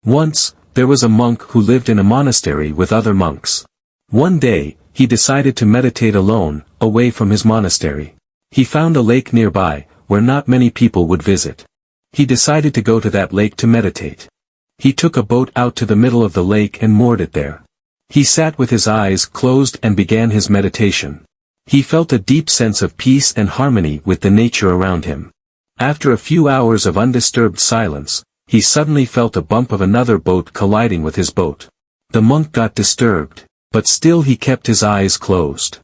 Once, there was a monk who lived in a monastery with other monks. One day, he decided to meditate alone, away from his monastery. He found a lake nearby, where not many people would visit. He decided to go to that lake to meditate. He took a boat out to the middle of the lake and moored it there. He sat with his eyes closed and began his meditation. He felt a deep sense of peace and harmony with the nature around him. After a few hours of undisturbed silence, he suddenly felt a bump of another boat colliding with his boat. The monk got disturbed, but still he kept his eyes closed.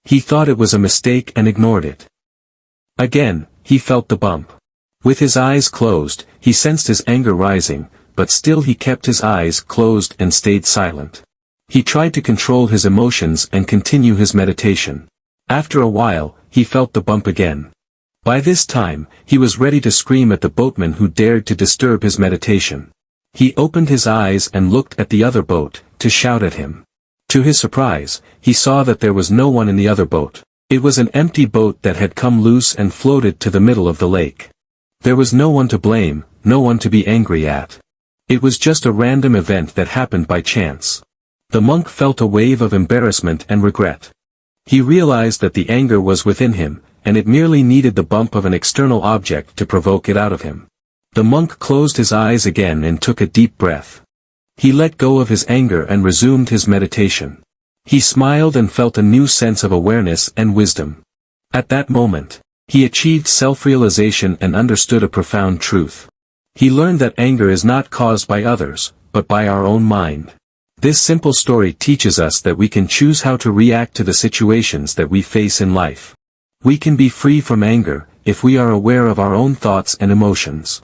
He thought it was a mistake and ignored it. Again, he felt the bump. With his eyes closed, he sensed his anger rising, but still he kept his eyes closed and stayed silent. He tried to control his emotions and continue his meditation. After a while, he felt the bump again. By this time, he was ready to scream at the boatman who dared to disturb his meditation. He opened his eyes and looked at the other boat, to shout at him. To his surprise, he saw that there was no one in the other boat. It was an empty boat that had come loose and floated to the middle of the lake. There was no one to blame, no one to be angry at. It was just a random event that happened by chance. The monk felt a wave of embarrassment and regret. He realized that the anger was within him, and it merely needed the bump of an external object to provoke it out of him. The monk closed his eyes again and took a deep breath. He let go of his anger and resumed his meditation. He smiled and felt a new sense of awareness and wisdom. At that moment, he achieved self-realization and understood a profound truth. He learned that anger is not caused by others, but by our own mind. This simple story teaches us that we can choose how to react to the situations that we face in life. We can be free from anger, if we are aware of our own thoughts and emotions.